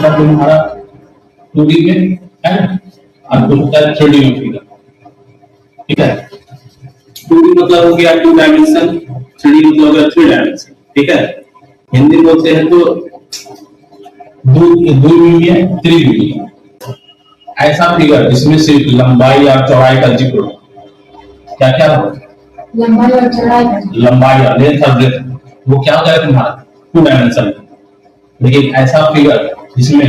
होता है तुम्हारा 2D में, है ना, और कुछ होता है 3D में फिगर। ठीक है, 2D मतलब हो गया 2 डायमेंशन, 3D मतलब हो गया 3 डायमेंशन। ठीक है, हिंदी बोलते हैं तो 2 मीडियम 3 मीडियम। ऐसा फिगर जिसमें सिर्फ लंबाई और चौड़ाई का जिक्र हो। क्या क्या हो? लंबाई और चौड़ाई, लंबाई और लेंथ और ब्रेथ, वो क्या होता है तुम्हारा 2 डायमेंशन। लेकिन ऐसा फिगर जिसमें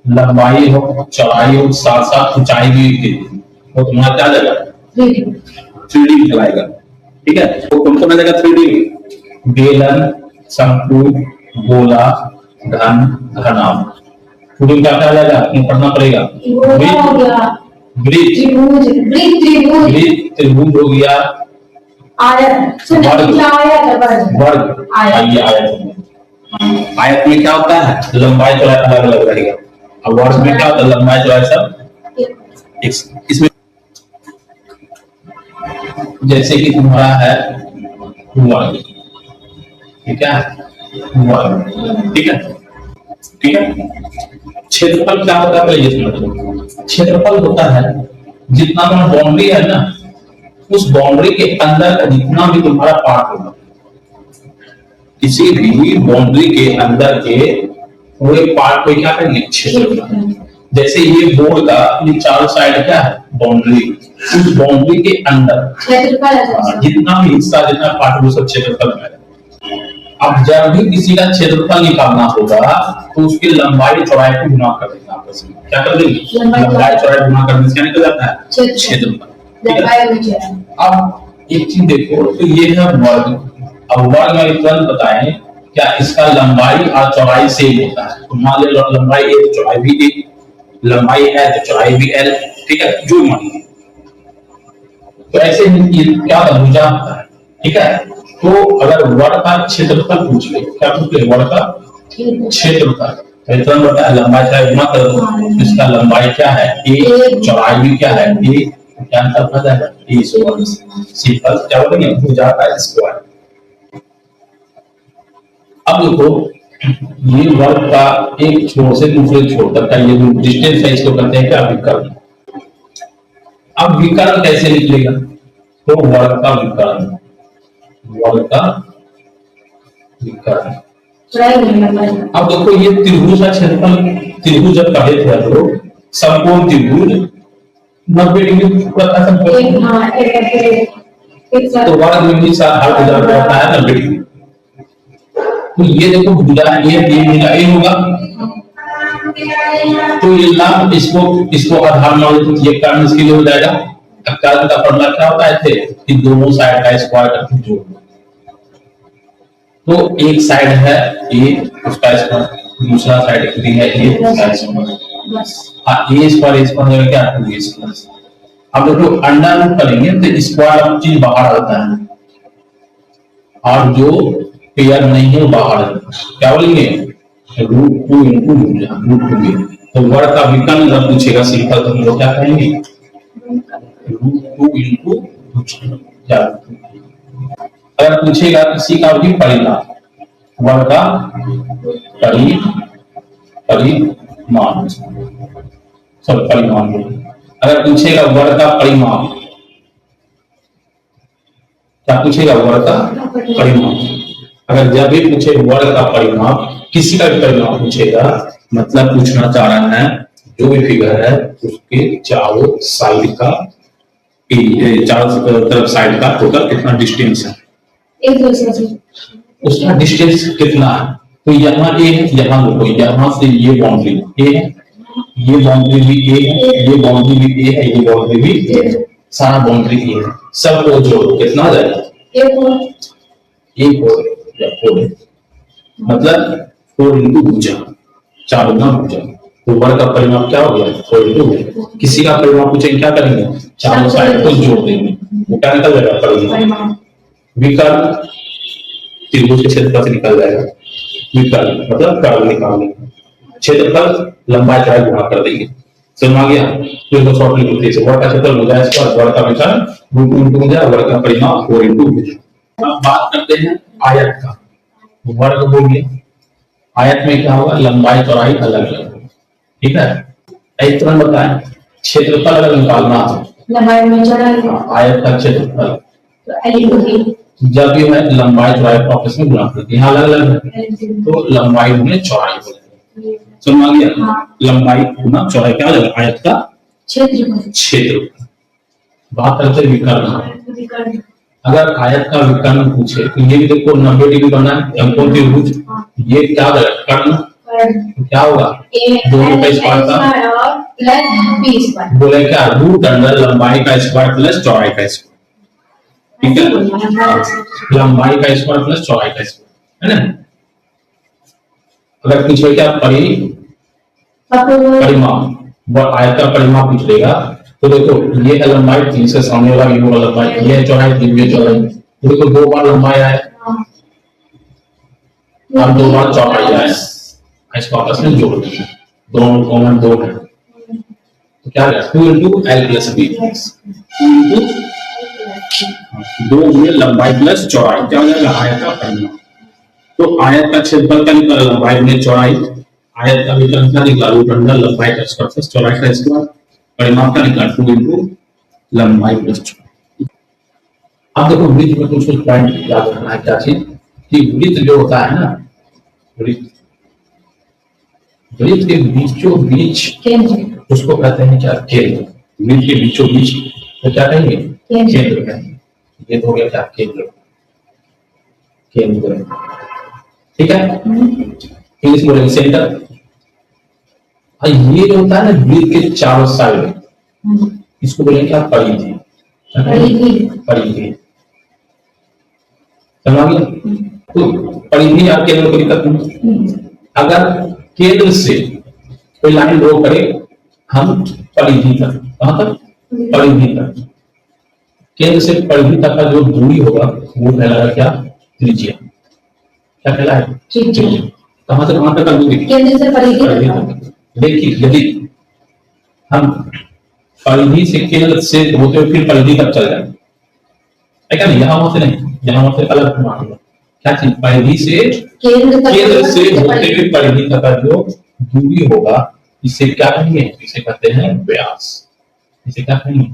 लंबाई हो, चौड़ाई हो, साथ साथ ऊंचाई भी हो, वो तुम्हारा क्या जाएगा 3D कहलाएगा। ठीक है, तो कौन कौन आ जाएगा 3D में? बेलन, शंकु, गोला, घन, घनाभ। तो क्या क्या जाएगा, पढ़ना पड़ेगा। वृत्त, त्रिभुज हो गया, आयत, वर्ग, आयत में क्या होता है, लंबाई चौड़ाई अलग अलग रहेगा, और वर्ग में क्या होता है, लंबाई चौड़ाई सब। इसमें जैसे कि तुम्हारा है वर्ग, ठीक है, वर्ग, ठीक है, ठीक है। क्षेत्रफल क्या होता है पहले ये समझो। क्षेत्रफल होता है जितना तुम्हारा बाउंड्री है ना, उस बाउंड्री के अंदर का जितना भी तुम्हारा पार्ट होगा, किसी भी बाउंड्री के अंदर के पूरे पार्ट को क्या करेंगे, क्षेत्रफल। जैसे ये बोर्ड का ये चारों साइड क्या है, बाउंड्री, उस बाउंड्री के अंदर जितना भी हिस्सा, जितना पार्ट, वो सब क्षेत्रफल है। अब जब भी किसी का क्षेत्रफल निकालना होगा तो उसकी लंबाई चौड़ाई को गुना कर देंगे आपस में। क्या कर देंगे, लंबाई चौड़ाई गुना करने से क्या निकल जाता है, क्षेत्रफल। अब एक चीज देखो, तो ये है वर्ग। अब वर्ग में तुरंत बताएं क्या इसका लंबाई और चौड़ाई सेम होता है? तो मान लो लंबाई ए तो चौड़ाई भी ए, लंबाई है तो चौड़ाई भी एल। ठीक है, जो मान, तो ऐसे ही क्या भुजा होता है। ठीक है, तो अगर वर्ग का क्षेत्रफल पूछ ले, क्या पूछ ले, वर्ग का क्षेत्रफल, तो तुरंत बताया लंबाई चौड़ाई गुना कर दो, इसका लंबाई क्या है ए, चौड़ाई भी क्या है ए, क्या अंतर हो जाएगा ए स्क्वायर। सिंपल, क्या बोलेंगे, भुजा का स्क्वायर। अब देखो, ये वर्ग का एक छोर से दूसरे छोर तक का ये जो डिस्टेंस है, इसको कहते हैं क्या, विकर्ण। अब विकर्ण कैसे निकलेगा, तो वर्ग का विकर्ण, वर्ग का विकर्ण। अब देखो, ये त्रिभुज का क्षेत्रफल, त्रिभुज जब कहे थे तो समकोण त्रिभुज 90 डिग्री होता है, तो वर्ग में भी साथ हर गुजर होता है 90 डिग्री। तो ये देखो भुजा ये भुजा ए होगा, तो ये लंब, इसको आधार मान लो, ये कर्ण इसके लिए हो जाएगा। अब कर्ण का फॉर्मूला क्या होता है थे कि दोनों साइड का स्क्वायर करके जोड़ दो। तो एक साइड है ए, उसका स्क्वायर, दूसरा साइड बी है ए, उसका स्क्वायर। हां, ए स्क्वायर हो क्या, 2a स्क्वायर। अब देखो अंडर रूट करेंगे तो स्क्वायर ऑफ चीज बाहर आता है, और जो पेयर नहीं है बाहर, क्या बोलेंगे, √2 into √2। तो वर्ग का विकर्ण जब पूछेगा सिंपल, तो हम लोग क्या कहेंगे, √2 into क्या। अगर पूछेगा किसी का भी परिमाण, वर्ग का परिमाण, सब परिमाण, अगर पूछेगा वर्ग का परिमाण, क्या पूछेगा, वर्ग का परिमाण। अगर जब भी पूछे वर्ग का परिमाप, किसी का भी परिमाप पूछेगा, मतलब पूछना चाह रहा है जो भी फिगर है उसके चारों साइड का, चारों तरफ साइड का टोटल कितना डिस्टेंस है, उसका डिस्टेंस कितना है। तो यहाँ ए है, यहाँ देखो, यहाँ से ये बाउंड्री ए है, ये बाउंड्री भी ए है, ये बाउंड्री भी ए है, ये बाउंड्री भी ए है, सारा बाउंड्री ए है, सबको जोड़ो कितना आ जाएगा, मतलब 4 into भुजा, 4 गुना भुजा। तो वर्ग का परिमाप क्या हो गया, 4 into भुजा। किसी का परिमाप पूछेंगे क्या करेंगे, चारों साइड को जोड़ देंगे, वो क्या निकल जाएगा, परिमाप। विकर्ण त्रिभुज के क्षेत्रफल से निकल जाएगा, विकर्ण मतलब कर्व निकालने, क्षेत्रफल लंबाई चौड़ाई गुणा कर देंगे। समझ आ गया, तो इसको शॉर्ट लिख लेते हैं, वर्ग का क्षेत्रफल भुजा स्क्वायर, वर्ग का विकर्ण √2 into भुजा, वर्ग का परिमाप 4 into भुजा। अब बात करते हैं आयत का। वर्ग हो गया, आयत में क्या होगा, लंबाई चौड़ाई अलग अलग होगी, ठीक है। एक तुरंत बताएं, क्षेत्रफल अगर निकालना हो, लंबाई में चौड़ाई, आयत का क्षेत्रफल तो L into D, जब ये है लंबाई चौड़ाई को आपस में गुणा करते हैं, यहाँ अलग अलग है तो लंबाई गुणे चौड़ाई हो जाएगी। समझ आ गया? हाँ। लंबाई गुना चौड़ाई क्या हो जाएगा, आयत का क्षेत्रफल। क्षेत्रफल। बात करते हैं विकर्ण। अगर आयत का विकर्ण पूछे तो ये भी देखो 90 डिग्री बना है, त्रिभुज, ये क्या हो जाएगा, कर्ण, तो क्या होगा, दोनों का स्क्वायर का प्लस बी स्क्वायर, बोले क्या, रूट अंडर लंबाई का स्क्वायर प्लस चौड़ाई का स्क्वायर, ठीक है, लंबाई का स्क्वायर प्लस चौड़ाई का स्क्वायर, है ना। अगर पूछे क्या परिमाप, आयत का परिमाप पूछ लेगा तो देखो ये है लंबाई, 3 से सामने वाला ये होगा लंबाई, ये है चौड़ाई, 3 ये चौड़ाई, तो देखो 2 बार लंबाई आए और 2 बार चौड़ाई आए, इसको आपस में जोड़ देंगे, दोनों कॉमन 2 है तो क्या है 2 into L plus B, 2 में लंबाई प्लस चौड़ाई क्या हो जाएगा, आयत का परिमाप। तो आयत का क्षेत्रफल का निकला लंबाई में चौड़ाई, आयत का विकर्ण का निकला रूट अंडर लंबाई का स्क्वायर प्लस चौड़ाई का स्क्वायर, परिमाप का निकला 2 into लंबाई प्लस चौड़ाई। अब देखो वृत्त में कुछ पॉइंट याद रखना है, क्या चीज कि वृत्त जो होता है ना, वृत्त के बीचों बीच उसको कहते हैं क्या, केंद्र। वृत्त के बीचों बीच तो क्या कहेंगे, केंद्र कहेंगे। ये तो हो गया क्या, केंद्र, केंद्र, ठीक है, इंग्लिश बोलेंगे सेंटर। ये जो होता है ना वृत्त के चारों साइड, इसको बोलेंगे क्या, परिधि, परिधि, समझ गया। तो परिधि या केंद्र को दिक्कत नहीं, अगर केंद्र से कोई लाइन ड्रॉ करे हम परिधि तक, कहां तक, परिधि तक, केंद्र से परिधि तक का जो दूरी होगा वो कहलाएगा क्या, त्रिज्या, क्या कहलाएगा, त्रिज्या। कहां से कहां तक का दूरी, केंद्र से परिधि तक। देखिए यदि हम परिधि से केंद्र से होते हुए फिर परिधि तक चल जाए, क्या नहीं, यहाँ वहां से नहीं, यहाँ वहां से अलग मानेगा, क्या चीज, परिधि से केंद्र से होते हुए परिधि तक का जो दूरी होगा इसे क्या कहेंगे, इसे कहते हैं व्यास, इसे क्या कहेंगे,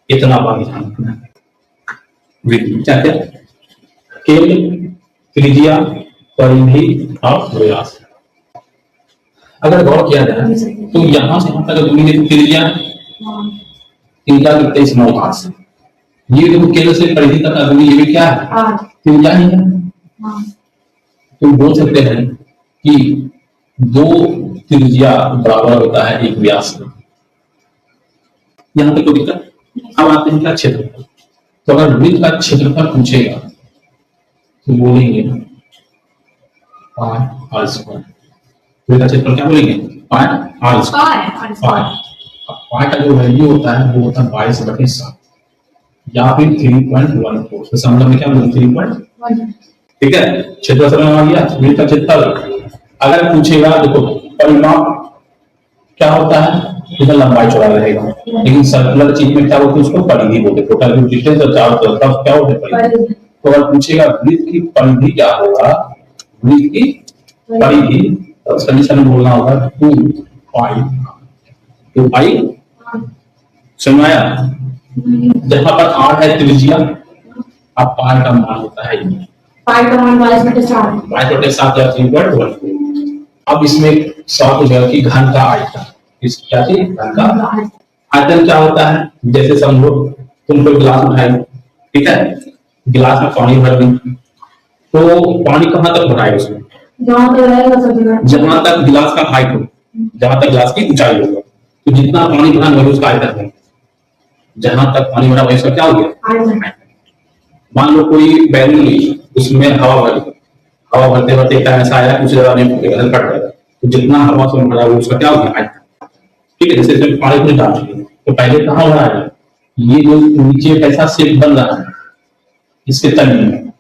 इतना बात ध्यान रखना है। क्या क्या, केंद्र, त्रिज्या, परिधि और व्यास। अगर गौर किया जाए तो यहां से यहां तक दूरी देखो, त्रिज्या, त्रिज्या कितने, इस 9 हाथ से, ये देखो केंद्र से परिधि तक का दूरी, ये भी क्या है, त्रिज्या ही है। तो बोल सकते हैं कि 2 त्रिज्या बराबर होता है 1 व्यास का, यहां तक कोई दिक्कत। अब आते हैं क्या, क्षेत्रफल। तो अगर वृत्त का क्षेत्रफल पूछेगा तो बोलेंगे पाई आर स्क्वायर, वृत्त का क्षेत्रफल क्या बोलेंगे, पाई आर स्क्वायर। पाई का जो वैल्यू होता है वो होता है 22/7 या फिर 3.14, तो मतलब में क्या बोलेंगे 3.1, ठीक है। क्षेत्रफल आ गया, वृत्त का क्षेत्रफल। अगर पूछेगा देखो परिमाप क्या होता है, इधर लंबाई चौड़ाई रहेगा, लेकिन सर्कुलर चीज में क्या होता है, उसको परिधि बोलते हैं, टोटल जो डिस्टेंस है चारों तरफ तब क्या होता है, परिधि। तो अगर पूछेगा वृत्त की परिधि क्या होगा, वृत्त की परिधि, तो कंडीशन में बोलना होगा 2 पाई, 2 पाई, समझ आया। जहां पर r है त्रिज्या, अब पाई का मान होता है ये, पाई का मान 22/7, 22/7 या 3.1। अब इसमें सवाल पूछेगा कि घन का आयतन, इस क्या चीज, घन का आयतन क्या होता है। जैसे समझो तुम कोई गिलास उठाए, ठीक है, गिलास में पानी भर दी, तो पानी कहां तक भराए उसमें, जहां तक गिलास का हाइट हो, जहां तक गिलास की ऊंचाई होगा, तो जितना पानी भरा वही उसका आयतन है, जहां तक पानी भरा वही उसका क्या हो गया। मान लो कोई बैलून ली, उसमें हवा भरी, हवा भरते भरते टाइम ऐसा आया कुछ ज्यादा नहीं फूटेगा, कट जाएगा, तो जितना हवा से भरा वो उसका क्या हो गया, ठीक है। जैसे इसमें पानी को डाल दिए तो पहले कहाँ भरा है, ये जो नीचे कैसा शेप बन रहा है, इसके तल में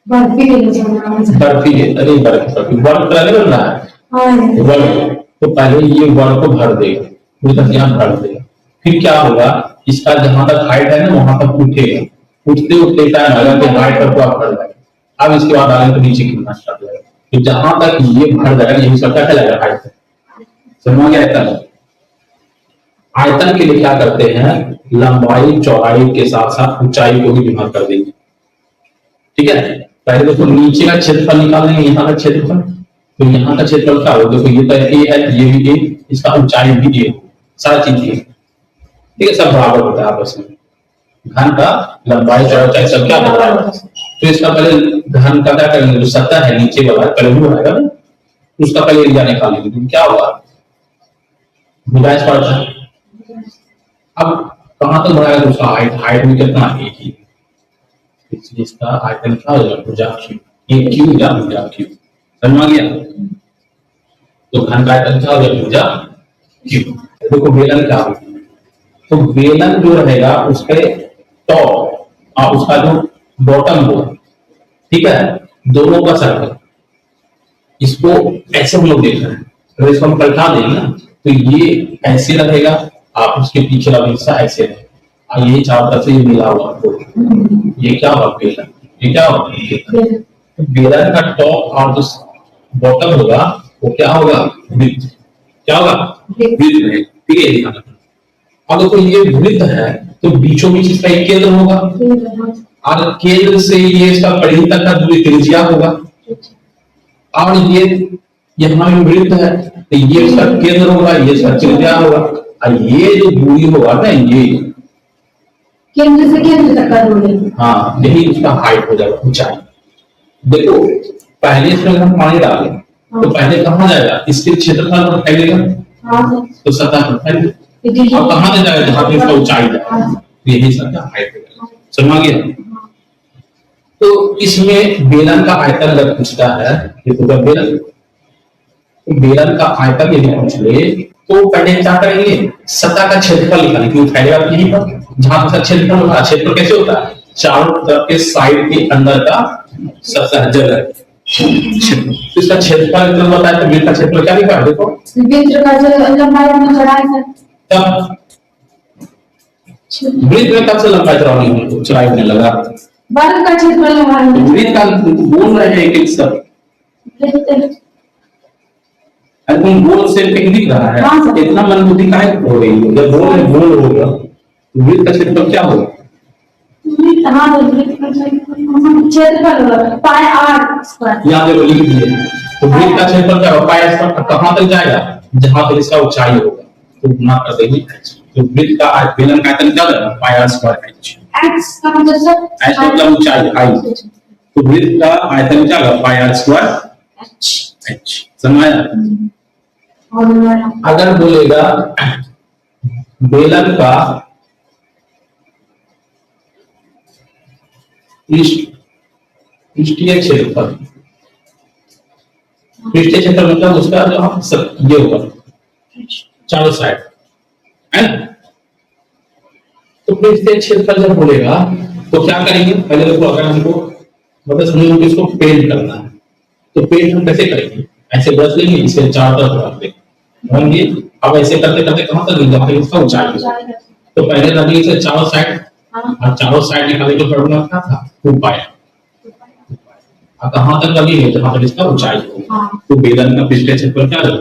बर्फी है, अरे बर्फी वर्ग बन रहा है, वर्ग, तो पहले ये वर्ग को भर देगा, पूरी तरह यहाँ भर देगा, फिर क्या होगा, इसका जहां तक हाइट है ना वहां तक उठेगा, उठते उठते टाइम लगा कि हाइट पर पूरा भर जाएगा, अब इसके बाद डालेंगे तो नीचे गिरना स्टार्ट हो जाएगा। तो जहां तक ये भर जाएगा यही सबका कहलाएगा आयतन। समझ गया? आयतन, आयतन के लिए क्या करते हैं, लंबाई चौड़ाई के साथ साथ ऊंचाई को भी विभाग कर देंगे। ठीक है, पहले देखो नीचे का क्षेत्रफल निकाल लेंगे, यहाँ का क्षेत्रफल, तो यहाँ का क्षेत्रफल क्या होगा, देखो ये तो ए है, ये भी ए, इसका ऊंचाई भी ए, सारा चीज ए। ठीक है, सब बराबर होता है आपस में, घन का लंबाई चौड़ाई सब क्या बराबर होता है। तो इसका पहले घन का क्या करेंगे, जो सतह है नीचे वाला पहले वो बनाएगा ना, उसका पहले एरिया निकालेंगे, तो क्या होगा, भुजा पड़ता है। अब कहां तक बढ़ाएगा, उसका हाइट, हाइट में कितना, एक ही, इसलिए इसका आयतन क्या हो जाएगा, भुजा क्यू, एक क्यू या भुजा क्यू। समझ गया? तो घन का आयतन क्या हो जाएगा, भुजा क्यू। देखो बेलन क्या होगा, तो बेलन जो रहेगा उसके टॉप और उसका जो बॉटम हो, ठीक है, दोनों का सर्कल, इसको ऐसे हम लोग देख रहे हैं, अगर इसको हम पलटा देंगे ना तो ये ऐसे रहेगा, आप उसके पीछे वाला हिस्सा ऐसे रहेगा, और ये चारों तरफ से ये मिला हुआ आपको, ये क्या होगा, बेलन। ये क्या होगा, बेलन। तो बेलन का टॉप और जो बॉटम होगा वो क्या होगा, वृत्त। क्या होगा, वृत्त रहेगा। ठीक है, ध्यान रखना। अब देखो ये वृत्त है तो बीचों बीच इसका एक केंद्र होगा, और केंद्र से ये इसका परिधि तक का दूरी त्रिज्या होगा, और ये यहाँ भी वृत्त है तो ये इसका केंद्र होगा, ये इसका त्रिज्या होगा, और ये जो दूरी होगा ना, ये केंद्र से केंद्र तक का दूरी, हाँ, यही उसका हाइट हो जाएगा, ऊंचाई। देखो पहले इसमें हम पानी डालें तो पहले कहाँ जाएगा, इसके क्षेत्रफल पर फैलेगा, तो सतह पर फैलेगा, और कहाँ से जाएगा, जहां पे इसका ऊंचाई है, यही सतह हाइट होगा। समझ गया? तो इसमें बेलन का आयतन अगर पूछता है, ये तो बेलन, तो बेलन का आयतन यदि पूछ ले तो पहले क्या करेंगे, सतह का क्षेत्रफल निकालेंगे, क्योंकि फैलेगा यहीं पर, जहां पर क्षेत्रफल होगा। क्षेत्रफल कैसे होता है, चारों तरफ के साइड के अंदर का सतह जगह, तो इसका क्षेत्रफल कितना बताया, तो वृत्त का क्षेत्रफल क्या लिखा है, देखो वृत्त का जो लंबाई में चौड़ाई है, तब वृत्त में कब से लंबाई चौड़ाई होने लगा, वर्ग का क्षेत्रफल लंबाई, वृत्त का बोल रहे हैं एक सब, तुम गोल से कहीं दिख रहा है, इतना मनबुद्धि काहे हो रही है, जब गोल होगा तो वृत्त का क्षेत्रफल क्या होगा, क्षेत्रफल पाई आर स्क्वायर, यहाँ देखो लिख दिए, तो वृत्त का क्षेत्रफल क्या होगा, पाई स्क्वायर, कहां तक जाएगा, जहां तक इसका ऊंचाई होगा, तो गुना कर देंगे h, तो वृत्त का बेलन का आयतन क्या होगा, पाई आर स्क्वायर h, x का मतलब h मतलब ऊंचाई, हाइट, तो वृत्त का आयतन क्या होगा, पाई आर स्क्वायर h। समझ आया? अगर बोलेगा बेलन का पृष्ठीय क्षेत्रफल, पृष्ठीय क्षेत्रफल मतलब उसका जो ये होगा चारों साइड, है ना। तो पृष्ठीय क्षेत्रफल जब बोलेगा तो क्या करेंगे, पहले देखो अगर हमको मतलब समझो कि इसको पेंट करना है, तो पेंट हम कैसे करेंगे, ऐसे ब्रश लेंगे, इसे चारों तरफ रख देंगे, अब ऐसे करते करते कहां तक जहां तक इसका ऊंचाई है, तो पहले रख इसे चारों साइड, और चारों साइड निकालने का फॉर्मूला क्या था, 2 पाई, और कहां तक लगेंगे, जहां तक इसका ऊंचाई हो, तो बेलन का पृष्ठीय क्षेत्रफल क्या है,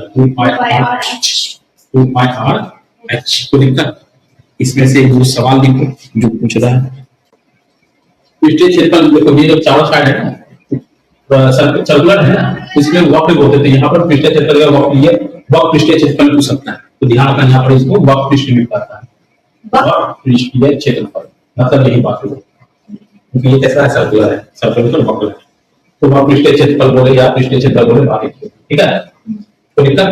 2 पाई आर एच। तो दिक्कत इसमें से जो सवाल लिखो जो पूछ रहा है, पृष्ठीय क्षेत्रफल देखो ये जो चारों साइड है ना, सर्कुलर है ना, इसमें वक्र बोलते थे, यहाँ पर पृष्ठीय क्षेत्रफल का वक्र, ये वक्र पृष्ठीय क्षेत्रफल पूछ सकता है, तो ध्यान रखना यहाँ पर इसको वक्र पृष्ठ में कहता है, वक्र पृष्ठीय क्षेत्रफल मतलब यही बात है, क्योंकि ये कैसा है, सर्कुलर है, सर्कुलर वक्र है, तो वक्र पृष्ठीय क्षेत्रफल बोले या पृष्ठीय क्षेत्रफल बोले बाहर, ठीक है। तो दिक्कत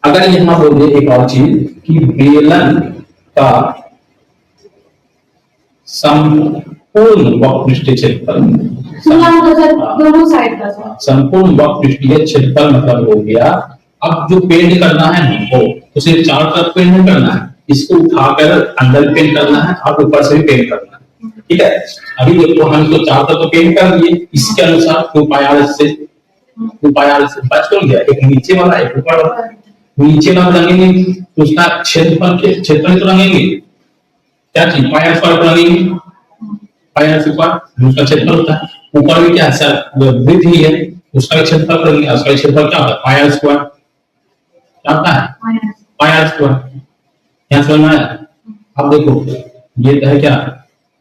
अगर यहाँ बोले एक और चीज कि बेलन का संपूर्ण वक्र पृष्ठीय क्षेत्रफल, दोनों साइड का संपूर्ण वक्र पृष्ठीय क्षेत्रफल मतलब हो गया, अब जो पेंट करना है हमको तो सिर्फ चारों तरफ पेंट नहीं करना है, इसको उठाकर अंदर पेंट करना है और ऊपर से भी पेंट करना है, ठीक है। अभी देखो हम इसको चारों तरफ पेंट कर दिए, इसके अनुसार 2 पाई आर से बच कौन गया, एक नीचे वाला एक ऊपर वाला, नीचे वाला रंगेंगे तो उसका क्षेत्रफल तो रंगेंगे, क्या चीज पाई आर स्क्वायर रंगेंगे, पाई आर स्क्वायर उसका क्षेत्रफल होता है। ऊपर भी क्या है सर, वृत्त ही है, उसका क्षेत्रफल करेंगे, उसका क्षेत्रफल क्या होता है, पाई आर स्क्वायर। क्या होता है, पाई आर स्क्वायर। यहाँ समझ में आया? अब देखो ये है क्या,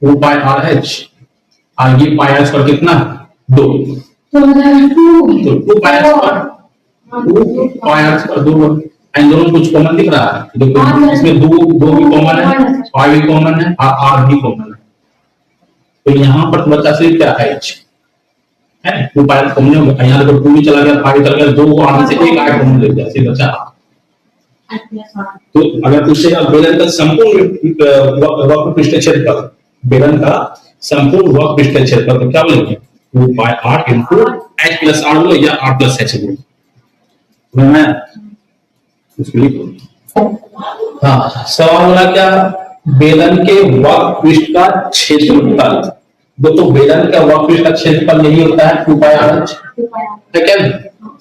2 पाई आर एच, और ये पाई आर स्क्वायर कितना, 2, तो 2 pi R square, 2 pi R square, 2 and दोनों कुछ कॉमन दिख रहा है, देखो इसमें 2 भी कॉमन है, पाई भी कॉमन है और आर भी कॉमन है। तो यहाँ पर बच्चा से क्या है, एच है, 2 पाई आर कॉमन हो गया, यहाँ देखो 2 भी चला गया, पाई चला गया, 2 आर में से एक आर कॉमन ले गया, सिर्फ बचा। तो अगर पूछेगा बेलन का संपूर्ण वक्र पृष्ठ क्षेत्रफल, बेलन का संपूर्ण वक्र पृष्ठ क्षेत्रफल, तो क्या बोलेंगे, 2 pi R into H plus R बोलो या आर प्लस एच बोलो, मैं उसको लिखो। हाँ, सवाल बोला क्या, बेलन के वक्र पृष्ठ का क्षेत्रफल, तो बेलन का वक्र पृष्ठ का क्षेत्रफल यही होता है 2 पाई आर एच, ठीक है।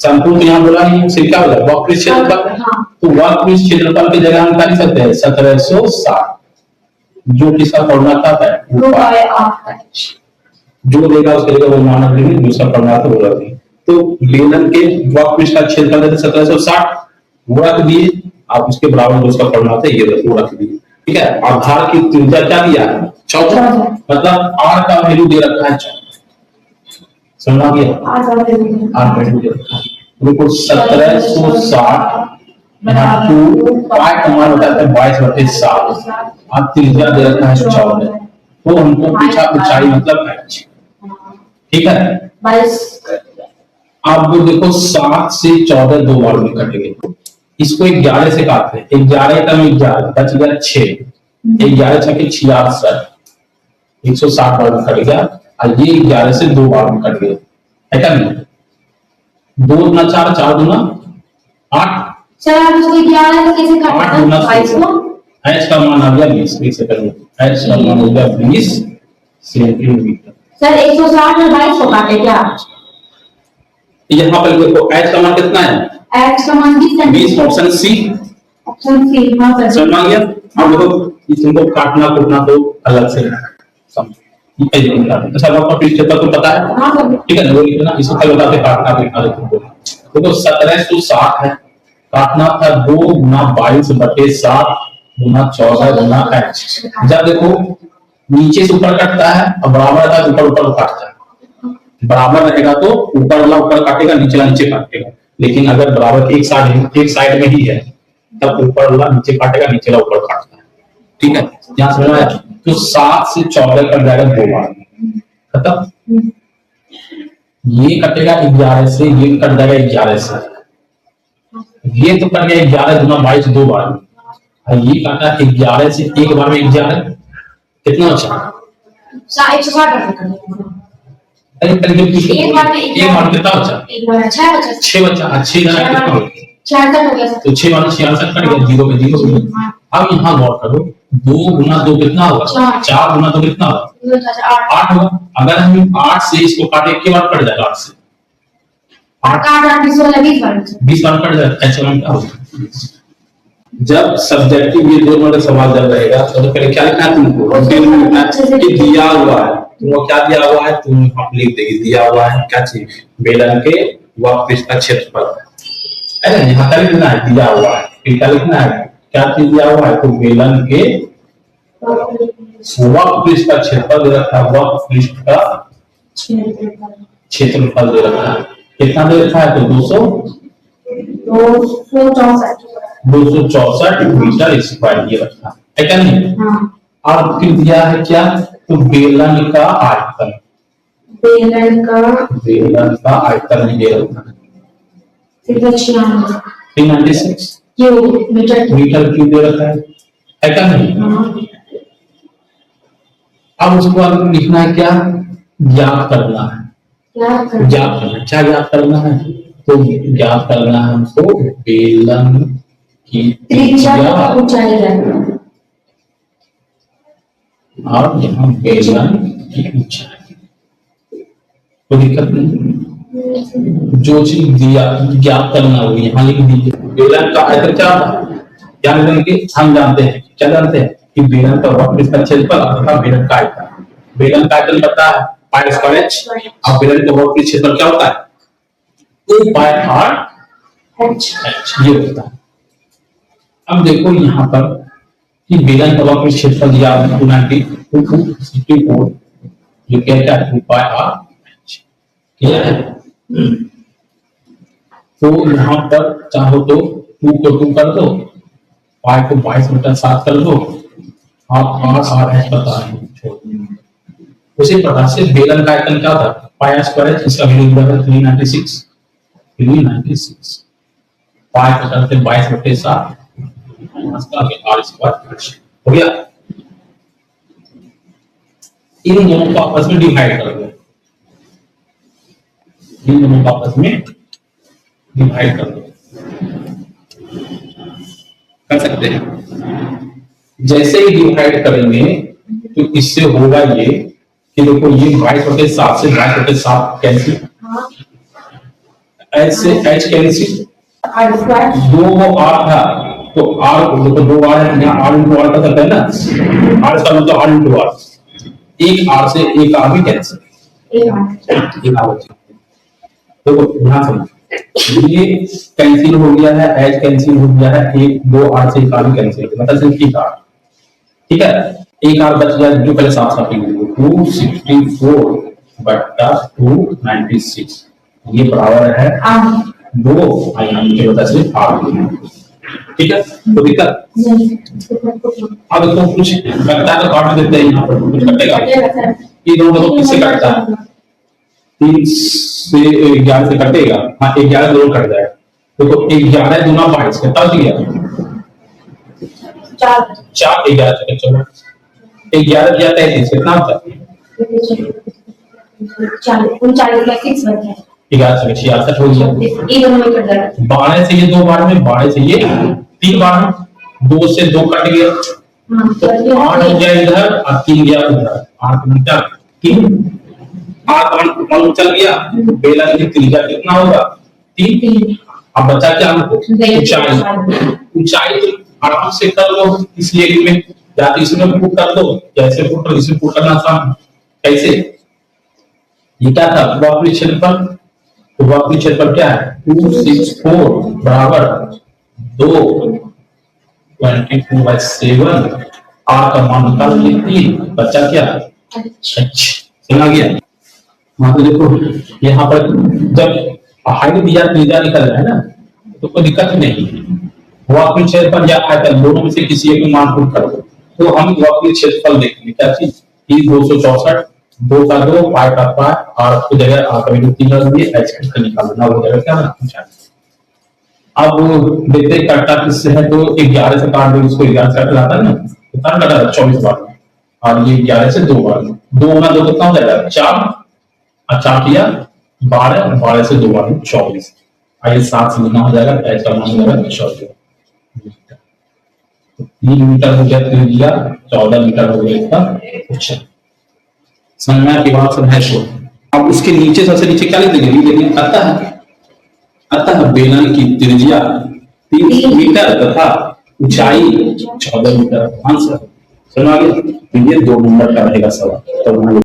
संपूर्ण तो यहाँ बोला नहीं, सिर्फ क्या बोला, वक्र पृष्ठ क्षेत्रफल, तो वक्र पृष्ठ क्षेत्रफल की जगह हम क्या लिख सकते हैं, 1760, जो किसका फॉर्मूला आता है, 2 पाई आर एच, जो देगा उसके लिए वो मानक लेंगे, दूसरा फॉर्मूला तो बोला नहीं। तो बेलन के वक्र पृष्ठ का क्षेत्रफल है 1760, वो रख दिए, आप उसके बराबर जो उसका फॉर्मूला था ये वो रख दिए, ठीक है। आधार की त्रिज्या क्या दिया है, 14, मतलब आर का वैल्यू दे रखा है 14, समझ गया, आर वैल्यू दे रखा है, बिल्कुल 1760 पाई का मान होता है 22/7, अब त्रिज्या दे रखा है 14, तो हमको पूछा ऊंचाई मतलब h, ठीक है। अब देखो 7 से 14 दो बार में कटेंगे, इसको 11 से काटते हैं, 11 का 11 बच गया 6, 11 छके 66, 160 बार में कट गया, और ये 11 से दो बार में कट गया, है क्या नहीं, 2 गुना 4, 4 गुना 8, सर आप उसको 11 से कैसे काटते हैं, 22 को h का मान आ गया 20, एक सेकंड, h का मान हो गया 20 सेंटीमीटर। सर 160 और 22 को काटे क्या, यहाँ पर देखो h का मान कितना है, h का मान 20, ऑप्शन सी, ऑप्शन सी, हां सर समझ आ गया। अब देखो इसको काटना कूटना तो अलग से समझ, ये देखो अच्छा वक्र पृष्ठ क्षेत्रफल तो पता है, हां सर, ठीक है ना, वो लिखना, इसको क्या बताते काटना कूटना देखो 1760 है, काटना था 2 गुना 22/7 गुना 14 गुना h, जब देखो नीचे से ऊपर कटता है और बराबर था ऊपर ऊपर काटता है, बराबर रहेगा तो ऊपर वाला ऊपर काटेगा, नीचे वाला नीचे काटेगा, लेकिन अगर बराबर एक साइड में ही है तब ऊपर वाला नीचे काटेगा, नीचे वाला ऊपर काटता है, ठीक है। यहाँ समझ में आया, तो 7 से 14 कट जाएगा 2 बार, खत्म। ये कटेगा 11 से, ये कट जाएगा 11 से, ये तो कट गया 11 गुना 22 दो बार में, और ये काटा 11 से एक बार में 11, कितना बचा, 160 अरे एक बार में एक बार कितना बचा, एक बार 6 बचा, 6 बचा, 6 कितना हो गया, 66 हो गया सर, तो 6 वाला 66 कट गया, 0 पे 0 हो गया। अब यहाँ गौर करो, 2 गुना 2 कितना होगा, 4 गुना 2 कितना होगा, 8 होगा। अगर हम 8 से इसको काटे के बाद कट जाएगा, 8 से 20 बार कट जाएगा, ऐसा क्या होगा। जब सब्जेक्टिव ये 2 नंबर का सवाल जब रहेगा तो पहले क्या लिखना है तुमको, डिटेल में लिखना है कि दिया हुआ है, तुमको क्या दिया हुआ है, तुम लिख देगी दिया हुआ है क्या चीज, बेलन के वक्र पृष्ठ का क्षेत्रफल, अरे यहाँ क्या लिखना है, दिया हुआ है, फिर क्या लिखना है, क्या चीज दिया हुआ है, तो बेलन के वक्र पृष्ठ का क्षेत्रफल दे रखा है, वक्र पृष्ठ का क्षेत्रफल दे रखा है, कितना दे रखा है, तो 264 मीटर स्क्वायर ये रखा है क्या नहीं। और फिर दिया है क्या, तो बेलन का आयतन, बेलन का आयतन ये रखा है 396 मीटर क्यूब दे रखा है क्या नहीं। अब उसको बाद लिखना है क्या, ज्ञात करना है, ज्ञात करना, क्या ज्ञात करना है, तो ज्ञात करना है हमको बेलन की त्रिज्या और यहाँ बेलन की ऊंचाई, कोई दिक्कत नहीं, जो चीज दिया ज्ञात करना हो यहाँ लिख दीजिए। बेलन का आयतन क्या क्या लेंगे, हम जानते हैं, क्या जानते हैं कि बेलन का वक्र पृष्ठ का क्षेत्रफल तथा बेलन का आयतन, बेलन का आयतन पता है पाई स्क्वायर एच, अब बेलन के वक्र क्षेत्रफल क्या होता है 2 पाई आर एच। ये होता है। अब देखो यहाँ पर कि बेलन का वक्र क्षेत्रफल दिया 294 जो कहता है 2 पाई आर एच, क्लियर है। तो यहाँ पर चाहो तो 2 को 2 कर दो, पाई को 22/7 कर दो, आप आर एच पता है। उसी प्रकार से बेलन का आयतन क्या था पाई स्क्वायर एच, इसका वैल्यू दिया है 396 पाई को करते 22/7 इसका आर स्क्वायर हो गया। इन दोनों को आपस में डिवाइड कर दो, इन दोनों को आपस में डिवाइड कर दो, कर सकते हैं। जैसे ही डिवाइड करेंगे तो इससे होगा ये कि देखो ये 22/7 से 22/7 कैंसिल, एच से H cancel, R square 2 R था तो आर देखो 2 आर है यहाँ आर इंटू आर का था ना, आर का मतलब आर इंटू आर, एक आर से एक आर भी कैंसिल, एक आर देखो ध्यान समझ ये कैंसिल हो गया है, एच कैंसिल हो गया है, एक 2 आर से एक आर भी कैंसिल हो गया, मतलब सिर्फ एक आर, ठीक है। एक आर बच गया जो पहले साफ साफ लिख दो 264/296, ये बराबर है आर 2 आयाम की वजह से आर, ठीक है। तो दिक्कत नहीं अब तो कुछ लगता है तो काट देते हैं, यहाँ पर कुछ कटेगा, ये दोनों को किससे कटता है 3 से 11 से कटेगा, हाँ 11 दोनों कट जाएगा, देखो 11 दूना 22 कितना बच गया 4 11 चलो 11 दिया 33 कितना होता है 39 बन गया 11 से 66 हो गया, ये दोनों में कट जाएगा 12 से ये 2 बार में, 12 से ये 3 बार में, 2 से 2 कट गया तो 8 हो गया इधर और 3 गया उधर, 8 मीटर 3 8 मालूम चल गया। बेलन की त्रिज्या कितना होगा 3, अब बचा क्या हमको ऊंचाई तो आराम से कर लो, इसलिए कि में या तो इसमें पुट कर दो, जैसे पुट करो इसमें पुट करना आसान, कैसे ये क्या था वक्र क्षेत्रफल, तो वक्र क्षेत्रफल क्या है 264 बराबर 2 22/7, आर का मान निकाल लिए 3, बचा क्या सुना गया। हाँ तो देखो यहाँ पर जब हाइट दिया त्रिज्या निकल रहा है ना तो कोई दिक्कत नहीं, वक्र क्षेत्रफल या आयतन दोनों में से किसी एक मान पुट कर दो, तो हम वक्र क्षेत्रफल देखेंगे क्या चीज 264 2 का 2 पाई का पाई, आर की जगह आर का वैल्यू 3 रख दिए, एच का निकालना हो जाएगा क्या ना ऊंचाई। अब देखते कटता किससे है तो 11 से काट दो, इसको 11 से काटा है ना कितना कटा 24 बार में, और ये 11 से 2 बार में, 2 गुना 2 कितना हो जाएगा 4, और 4 किया 12, 12 से 2 बार में 24, आइए 7 से गुना हो जाएगा, एच का मान हो जाएगा 24, 3 मीटर हो गया त्रिज्या, 14 मीटर हो गया इसका उच्चता। समझ की बात सब है शो। अब उसके नीचे सबसे नीचे क्या लिख देंगे अतः बेलन की त्रिज्या 3 मीटर तथा ऊंचाई 14 मीटर आंसर। समझ आ गया, तो ये 2 नंबर का रहेगा सवाल। तो